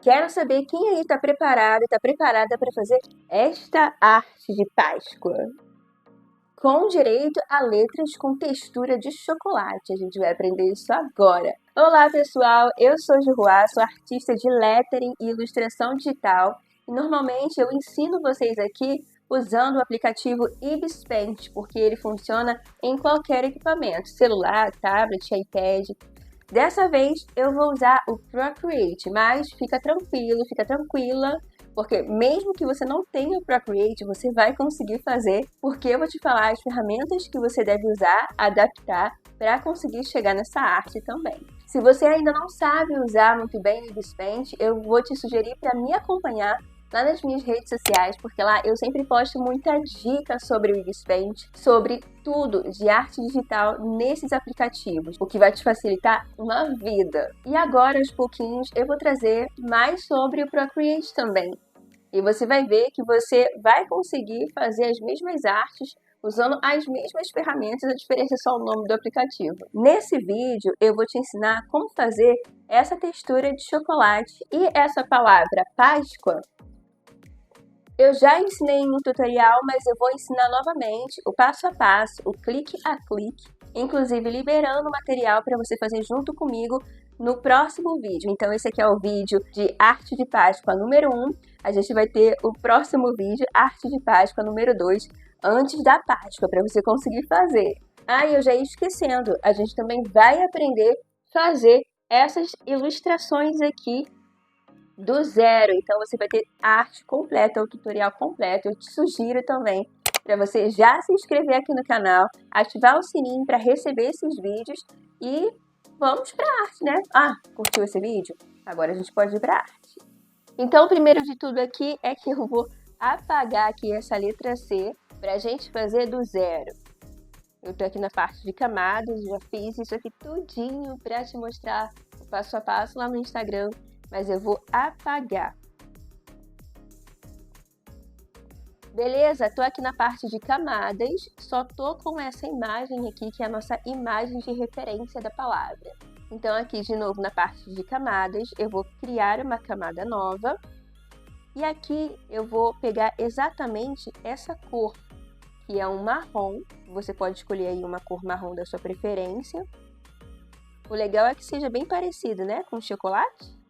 Quero saber quem aí está preparado, está preparada para fazer esta arte de Páscoa. Com direito a letras com textura de chocolate. A gente vai aprender isso agora. Olá, pessoal! Eu sou Juruá, sou artista de lettering e ilustração digital. E normalmente eu ensino vocês aqui usando o aplicativo Ibis Paint, porque ele funciona em qualquer equipamento, celular, tablet, iPad. Dessa vez eu vou usar o Procreate, mas fica tranquilo, fica tranquila, porque mesmo que você não tenha o Procreate, você vai conseguir fazer, porque eu vou te falar as ferramentas que você deve usar, adaptar, para conseguir chegar nessa arte também. Se você ainda não sabe usar muito bem o Ibis Paint, eu vou te sugerir para me acompanhar lá nas minhas redes sociais, porque lá eu sempre posto muita dica sobre o Ibis Paint, sobre tudo de arte digital nesses aplicativos, o que vai te facilitar uma vida. E agora, aos pouquinhos, eu vou trazer mais sobre o Procreate também. E você vai ver que você vai conseguir fazer as mesmas artes usando as mesmas ferramentas, a diferença é só o nome do aplicativo. Nesse vídeo, eu vou te ensinar como fazer essa textura de chocolate e essa palavra Páscoa. Eu já ensinei em um tutorial, mas eu vou ensinar novamente o passo a passo, o clique a clique, inclusive liberando o material para você fazer junto comigo no próximo vídeo. Então esse aqui é o vídeo de arte de Páscoa número 1, a gente vai ter o próximo vídeo, arte de Páscoa número 2, antes da Páscoa, para você conseguir fazer. Ah, e eu já ia esquecendo, a gente também vai aprender a fazer essas ilustrações aqui do zero, então você vai ter a arte completa, o tutorial completo. Eu te sugiro também para você já se inscrever aqui no canal, ativar o sininho para receber esses vídeos e vamos para a arte, né? Ah, curtiu esse vídeo? Agora a gente pode ir para a arte. Então, o primeiro de tudo aqui é que eu vou apagar aqui essa letra C para a gente fazer do zero. Eu tô aqui na parte de camadas, já fiz isso aqui tudinho para te mostrar o passo a passo lá no Instagram, mas eu vou apagar. Beleza? Tô aqui na parte de camadas, só tô com essa imagem aqui, que é a nossa imagem de referência da palavra. Então aqui de novo na parte de camadas, eu vou criar uma camada nova. E aqui eu vou pegar exatamente essa cor, que é um marrom. Você pode escolher aí uma cor marrom da sua preferência. O legal é que seja bem parecido, né, com o chocolate.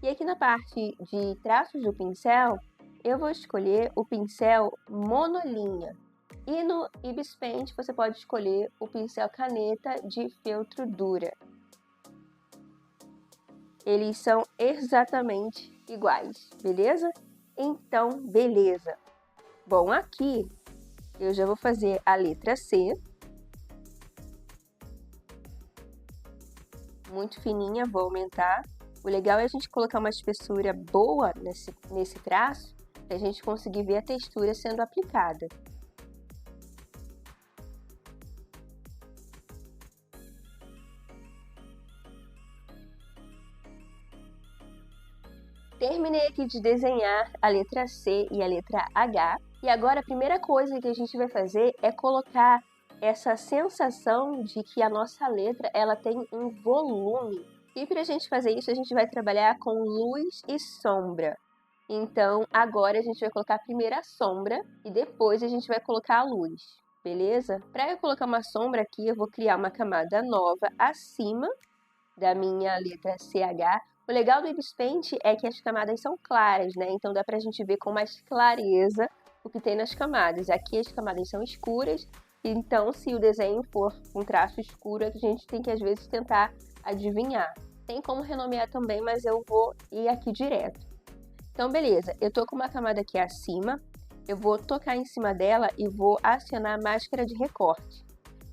E aqui na parte de traços do pincel, eu vou escolher o pincel monolinha. E no Ibis Paint você pode escolher o pincel caneta de feltro dura. Eles são exatamente iguais, beleza? Então, beleza. Bom, aqui eu já vou fazer a letra C. Muito fininha, vou aumentar. O legal é a gente colocar uma espessura boa nesse traço, para a gente conseguir ver a textura sendo aplicada. Terminei aqui de desenhar a letra C e a letra H. E agora a primeira coisa que a gente vai fazer é colocar essa sensação de que a nossa letra ela tem um volume. E para a gente fazer isso, a gente vai trabalhar com luz e sombra. Então, agora a gente vai colocar primeiro a sombra e depois a gente vai colocar a luz, beleza? Para eu colocar uma sombra aqui, eu vou criar uma camada nova acima da minha letra CH. O legal do Ibis Paint é que as camadas são claras, né? Então dá pra gente ver com mais clareza o que tem nas camadas. Aqui as camadas são escuras, então se o desenho for um traço escuro, a gente tem que às vezes tentar adivinhar. Tem como renomear também, mas eu vou ir aqui direto. Então beleza, eu tô com uma camada aqui acima, eu vou tocar em cima dela e vou acionar a máscara de recorte.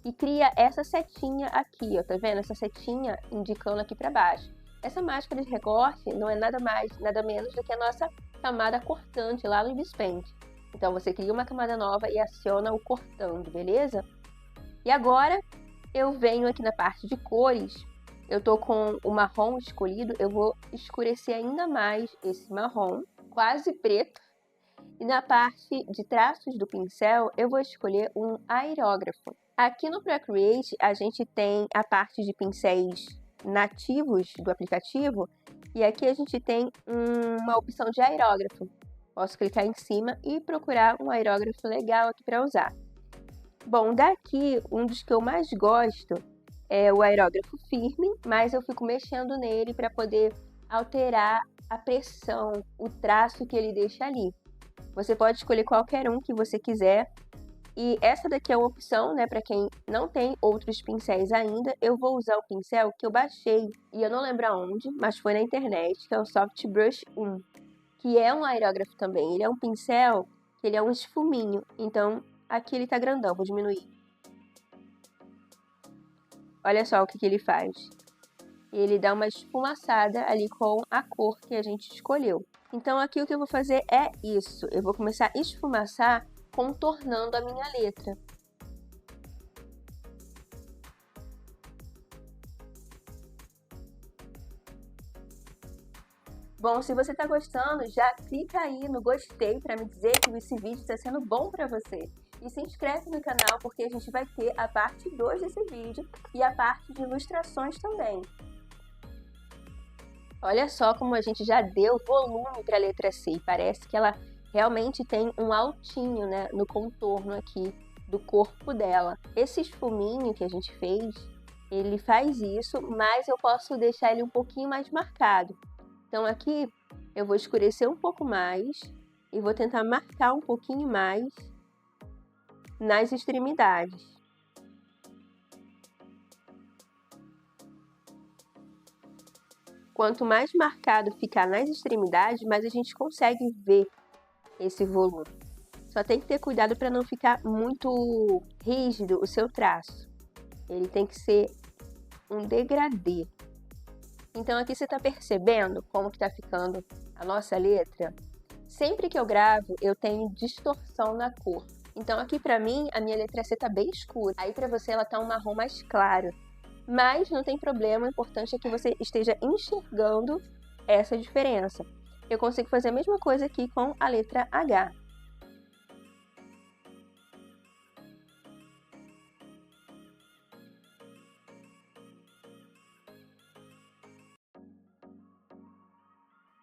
E cria essa setinha aqui, ó, tá vendo? Essa setinha indicando aqui para baixo. Essa máscara de recorte não é nada mais, nada menos do que a nossa camada cortante lá no Ibis Paint. Então você cria uma camada nova e aciona o cortando, beleza? E agora eu venho aqui na parte de cores, eu tô com o marrom escolhido, eu vou escurecer ainda mais esse marrom, quase preto. E na parte de traços do pincel, eu vou escolher um aerógrafo. Aqui no Procreate, a gente tem a parte de pincéis nativos do aplicativo E aqui a gente tem uma opção de aerógrafo. Posso clicar em cima e procurar um aerógrafo legal aqui para usar. Bom, daqui, um dos que eu mais gosto é o aerógrafo firme, mas eu fico mexendo nele para poder alterar a pressão, o traço que ele deixa ali. Você pode escolher qualquer um que você quiser. E essa daqui é uma opção, né, para quem não tem outros pincéis ainda. Eu vou usar o pincel que eu baixei, e eu não lembro aonde, mas foi na internet, que é o Soft Brush 1, que é um aerógrafo também. Ele é um pincel que ele é um esfuminho, então aqui ele tá grandão, vou diminuir. Olha só o que ele faz. Ele dá uma esfumaçada ali com a cor que a gente escolheu. Então aqui o que eu vou fazer é isso. Eu vou começar a esfumaçar contornando a minha letra. Bom, se você está gostando, já clica aí no gostei para me dizer que esse vídeo está sendo bom para você. E se inscreve no canal porque a gente vai ter a parte 2 desse vídeo e a parte de ilustrações também. Olha só como a gente já deu volume para a letra C e parece que ela realmente tem um altinho, né, no contorno aqui do corpo dela. Esse esfuminho que a gente fez, ele faz isso, mas eu posso deixar ele um pouquinho mais marcado. Então aqui eu vou escurecer um pouco mais e vou tentar marcar um pouquinho mais nas extremidades. Quanto mais marcado ficar nas extremidades, mais a gente consegue ver esse volume. Só tem que ter cuidado para não ficar muito rígido o seu traço. Ele tem que ser um degradê. Então aqui você está percebendo como que está ficando a nossa letra? Sempre que eu gravo, eu tenho distorção na cor. Então aqui para mim, a minha letra C está bem escura. Aí para você ela está um marrom mais claro. Mas não tem problema, o importante é que você esteja enxergando essa diferença. Eu consigo fazer a mesma coisa aqui com a letra H.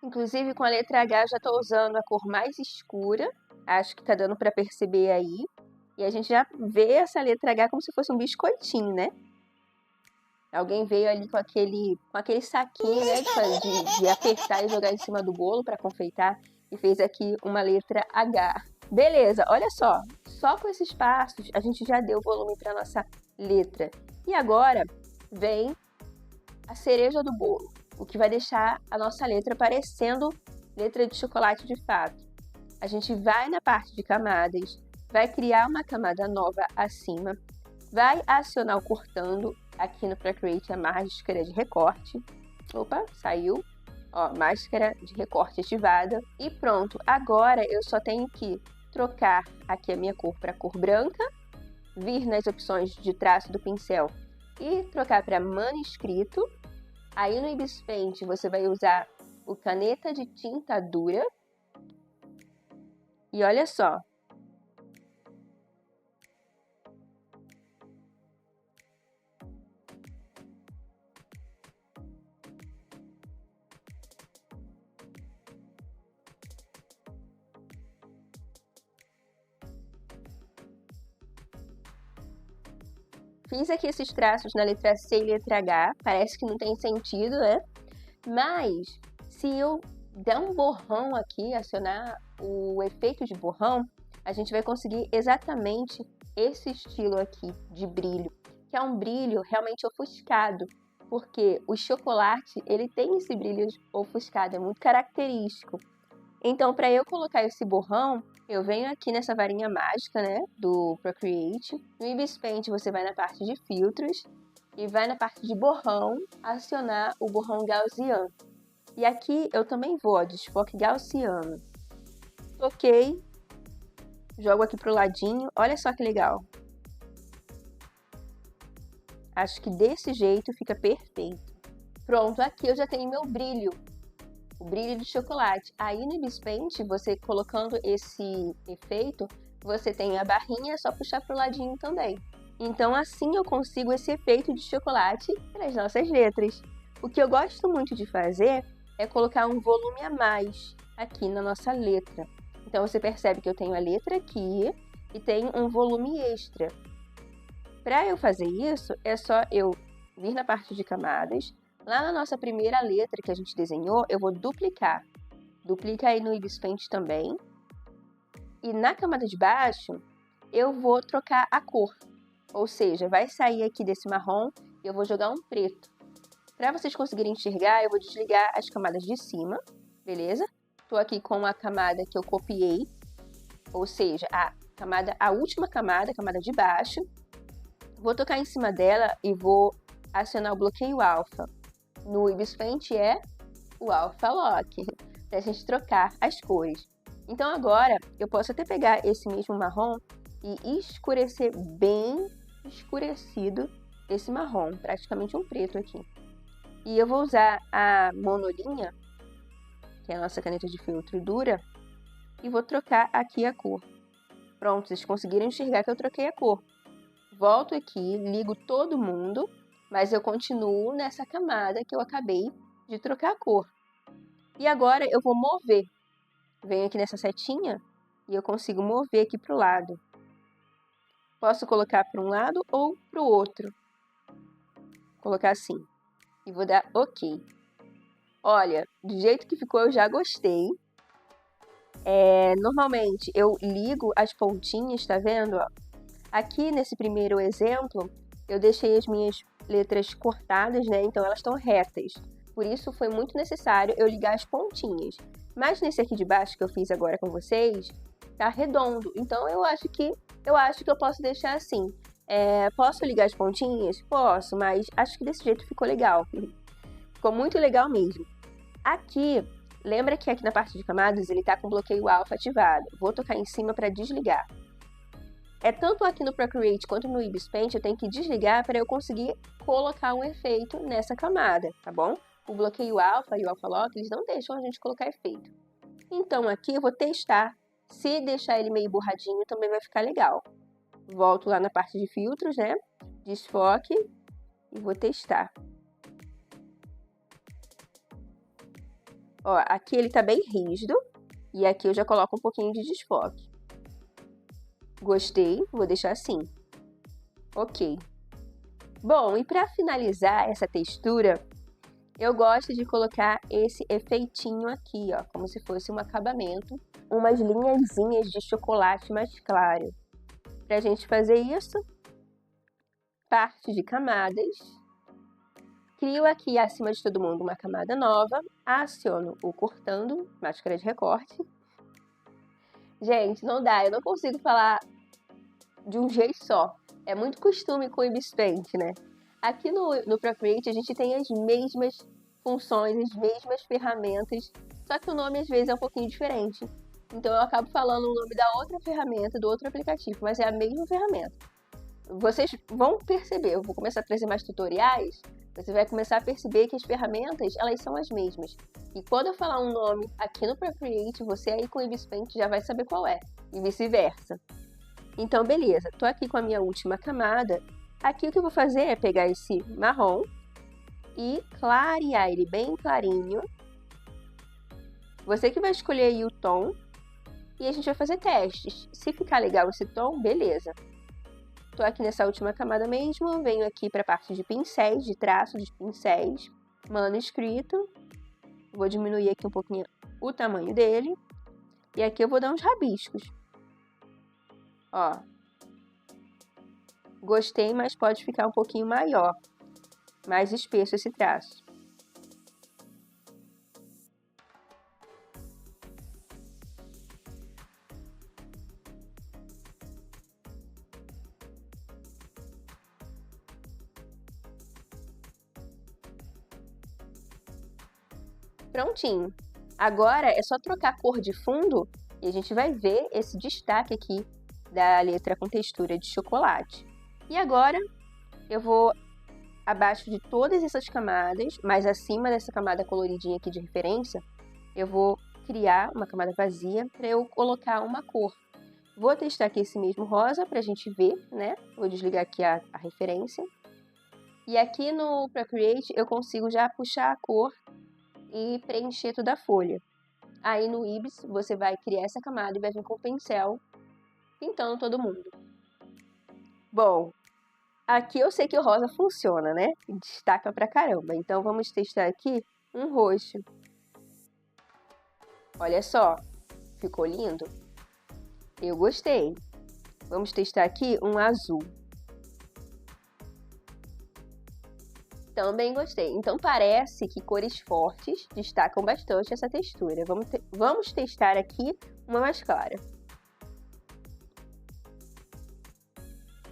Inclusive, com a letra H, eu já estou usando a cor mais escura. Acho que está dando para perceber aí. E a gente já vê essa letra H como se fosse um biscoitinho, né? Alguém veio ali com aquele saquinho, né, de apertar e jogar em cima do bolo para confeitar e fez aqui uma letra H. Beleza, olha só com esses passos a gente já deu volume para nossa letra. E agora vem a cereja do bolo, o que vai deixar a nossa letra parecendo letra de chocolate de fato. A gente vai na parte de camadas, vai criar uma camada nova acima, vai acionar o cortando aqui no Procreate a máscara de recorte. Opa, saiu. Ó, máscara de recorte ativada. E pronto, agora eu só tenho que trocar aqui a minha cor para cor branca, vir nas opções de traço do pincel e trocar para manuscrito. Aí no Ibis Paint você vai usar o caneta de tinta dura. E olha só. Fiz aqui esses traços na letra C e letra H, parece que não tem sentido, né? Mas, se eu der um borrão aqui, acionar o efeito de borrão, a gente vai conseguir exatamente esse estilo aqui de brilho, que é um brilho realmente ofuscado, porque o chocolate, ele tem esse brilho ofuscado, é muito característico. Então, para eu colocar esse borrão, eu venho aqui nessa varinha mágica, né, do Procreate. No Ibis Paint você vai na parte de filtros e vai na parte de borrão, acionar o borrão gaussiano. E aqui eu também vou, ó, desfoque gaussiano. Toquei, jogo aqui pro ladinho, olha só que legal. Acho que desse jeito fica perfeito. Pronto, aqui eu já tenho meu brilho. O brilho de chocolate. Aí no Ibis Paint, você colocando esse efeito, você tem a barrinha, é só puxar pro ladinho também. Então assim eu consigo esse efeito de chocolate para as nossas letras. O que eu gosto muito de fazer é colocar um volume a mais aqui na nossa letra. Então, você percebe que eu tenho a letra aqui e tenho um volume extra. Para eu fazer isso, é só eu vir na parte de camadas. Lá na nossa primeira letra que a gente desenhou, eu vou duplicar. Duplica aí no Ibis Paint também. E na camada de baixo, eu vou trocar a cor. Ou seja, vai sair aqui desse marrom e eu vou jogar um preto. Para vocês conseguirem enxergar, eu vou desligar as camadas de cima, beleza? Estou aqui com a camada que eu copiei, ou seja, a última camada, a camada de baixo. Vou tocar em cima dela e vou acionar o bloqueio alfa. No Ibis Paint é o Alpha Lock, para a gente trocar as cores. Então agora eu posso até pegar esse mesmo marrom e escurecer bem escurecido esse marrom, praticamente um preto aqui. E eu vou usar a monolinha, que é a nossa caneta de filtro dura, e vou trocar aqui a cor. Pronto, vocês conseguiram enxergar que eu troquei a cor. Volto aqui, ligo todo mundo, mas eu continuo nessa camada que eu acabei de trocar a cor. E agora eu vou mover. Venho aqui nessa setinha e eu consigo mover aqui para o lado. Posso colocar para um lado ou para o outro. Vou colocar assim. E vou dar OK. Olha, do jeito que ficou eu já gostei. Normalmente eu ligo as pontinhas, tá vendo? Aqui nesse primeiro exemplo, eu deixei as minhas letras cortadas, né? Então elas estão retas. Por isso foi muito necessário eu ligar as pontinhas. Mas nesse aqui de baixo que eu fiz agora com vocês, tá redondo. Então eu acho que eu posso deixar assim. Posso ligar as pontinhas? Posso, mas acho que desse jeito ficou legal. Ficou muito legal mesmo. Aqui, lembra que aqui na parte de camadas ele tá com o bloqueio alfa ativado. Vou tocar em cima para desligar. Tanto aqui no Procreate quanto no Ibis Paint eu tenho que desligar para eu conseguir colocar um efeito nessa camada, tá bom? O bloqueio alfa e o alpha lock, eles não deixam a gente colocar efeito. Então aqui eu vou testar. Se deixar ele meio borradinho também vai ficar legal. Volto lá na parte de filtros, né? Desfoque e vou testar. Ó, aqui ele tá bem rígido e aqui eu já coloco um pouquinho de desfoque. Gostei, vou deixar assim. OK. Bom, e para finalizar essa textura, eu gosto de colocar esse efeitinho aqui, ó, como se fosse um acabamento, umas linhazinhas de chocolate mais claro. Pra gente fazer isso, parte de camadas. Crio aqui acima de todo mundo uma camada nova, aciono o cortando, máscara de recorte. Gente, não dá, eu não consigo falar de um jeito só. É muito costume com o Ibis Paint, né? Aqui no Procreate a gente tem as mesmas funções, as mesmas ferramentas, só que o nome às vezes é um pouquinho diferente. Então eu acabo falando o nome da outra ferramenta, do outro aplicativo, mas é a mesma ferramenta. Vocês vão perceber, eu vou começar a trazer mais tutoriais, você vai começar a perceber que as ferramentas, elas são as mesmas. E quando eu falar um nome aqui no Procreate, você aí com o Ibis Paint já vai saber qual é, e vice-versa. Então, beleza, tô aqui com a minha última camada. Aqui o que eu vou fazer é pegar esse marrom e clarear ele bem clarinho. Você que vai escolher aí o tom e a gente vai fazer testes. Se ficar legal esse tom, beleza. Tô aqui nessa última camada mesmo, venho aqui para a parte de pincéis, de traço de pincéis, manuscrito. Vou diminuir aqui um pouquinho o tamanho dele. E aqui eu vou dar uns rabiscos. Ó. Gostei, mas pode ficar um pouquinho maior, mais espesso esse traço. Prontinho. Agora é só trocar a cor de fundo e a gente vai ver esse destaque aqui da letra com textura de chocolate. E agora eu vou abaixo de todas essas camadas, mas acima dessa camada coloridinha aqui de referência, eu vou criar uma camada vazia para eu colocar uma cor. Vou testar aqui esse mesmo rosa para a gente ver, né? Vou desligar aqui a referência. E aqui no Procreate eu consigo já puxar a cor e preencher toda a folha. Aí no Ibis você vai criar essa camada e vai vir com o pincel pintando todo mundo. Bom, aqui eu sei que o rosa funciona, né? Destaca pra caramba. Então vamos testar aqui um roxo. Olha só, ficou lindo? Eu gostei. Vamos testar aqui um azul. Também gostei. Então parece que cores fortes destacam bastante essa textura. Vamos testar aqui uma mais clara.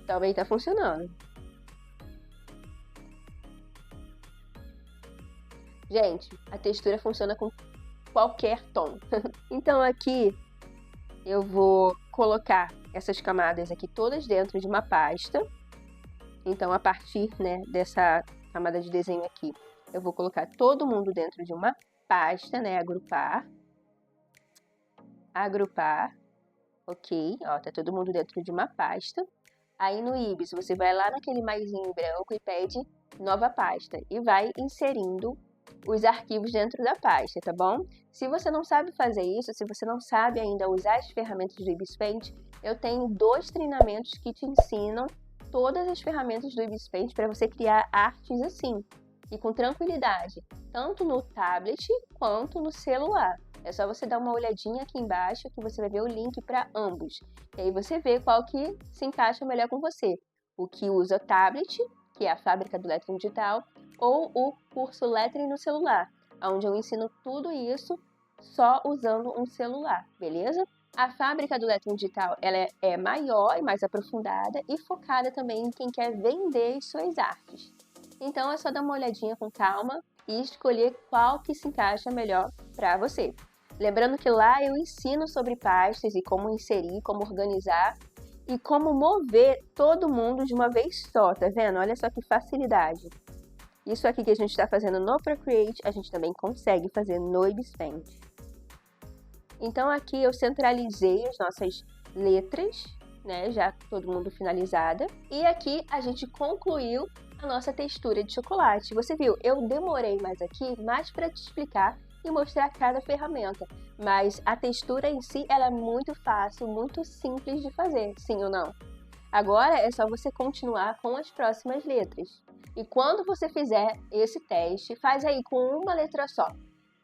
Também tá funcionando. Gente, a textura funciona com qualquer tom. Então aqui eu vou colocar essas camadas aqui todas dentro de uma pasta. Então a partir, né, dessa camada de desenho aqui, eu vou colocar todo mundo dentro de uma pasta, né, agrupar, ok, ó, tá todo mundo dentro de uma pasta. Aí no Ibis você vai lá naquele maisinho branco e pede nova pasta e vai inserindo os arquivos dentro da pasta, tá bom? Se você não sabe fazer isso, se você não sabe ainda usar as ferramentas do Ibis Paint, eu tenho 2 treinamentos que te ensinam todas as ferramentas do Ibis Paint para você criar artes assim, e com tranquilidade, tanto no tablet quanto no celular. É só você dar uma olhadinha aqui embaixo que você vai ver o link para ambos. E aí você vê qual que se encaixa melhor com você. O que usa tablet, que é a fábrica do Lettering Digital, ou o curso Lettering no celular, onde eu ensino tudo isso só usando um celular, beleza? A fábrica do Lettering Digital ela é maior e mais aprofundada e focada também em quem quer vender as suas artes. Então é só dar uma olhadinha com calma e escolher qual que se encaixa melhor para você. Lembrando que lá eu ensino sobre pastas e como inserir, como organizar e como mover todo mundo de uma vez só, tá vendo? Olha só que facilidade. Isso aqui que a gente está fazendo no Procreate, a gente também consegue fazer no Ibis Paint. Então aqui eu centralizei as nossas letras, né, já todo mundo finalizada. E aqui a gente concluiu a nossa textura de chocolate. Você viu, eu demorei mais aqui, mais para te explicar e mostrar cada ferramenta. Mas a textura em si, ela é muito fácil, muito simples de fazer, sim ou não? Agora é só você continuar com as próximas letras. E quando você fizer esse teste, faz aí com uma letra só.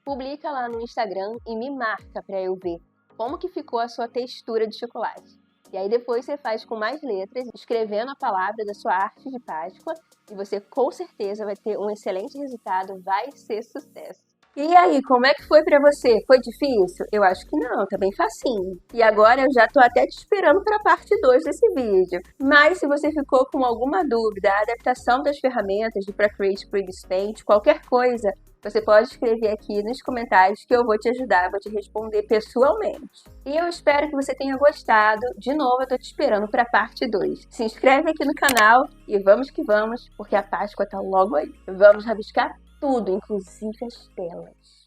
Publica lá no Instagram e me marca para eu ver como que ficou a sua textura de chocolate. E aí depois você faz com mais letras, escrevendo a palavra da sua arte de Páscoa, e você com certeza vai ter um excelente resultado, vai ser sucesso. E aí, como é que foi pra você? Foi difícil? Eu acho que não, tá bem facinho. E agora eu já tô até te esperando para a parte 2 desse vídeo. Mas se você ficou com alguma dúvida, a adaptação das ferramentas do Procreate pro Ibis Paint, qualquer coisa, você pode escrever aqui nos comentários que eu vou te ajudar, vou te responder pessoalmente. E eu espero que você tenha gostado. De novo, eu tô te esperando para a parte 2. Se inscreve aqui no canal e vamos que vamos, porque a Páscoa tá logo aí. Vamos rabiscar tudo, inclusive as telas.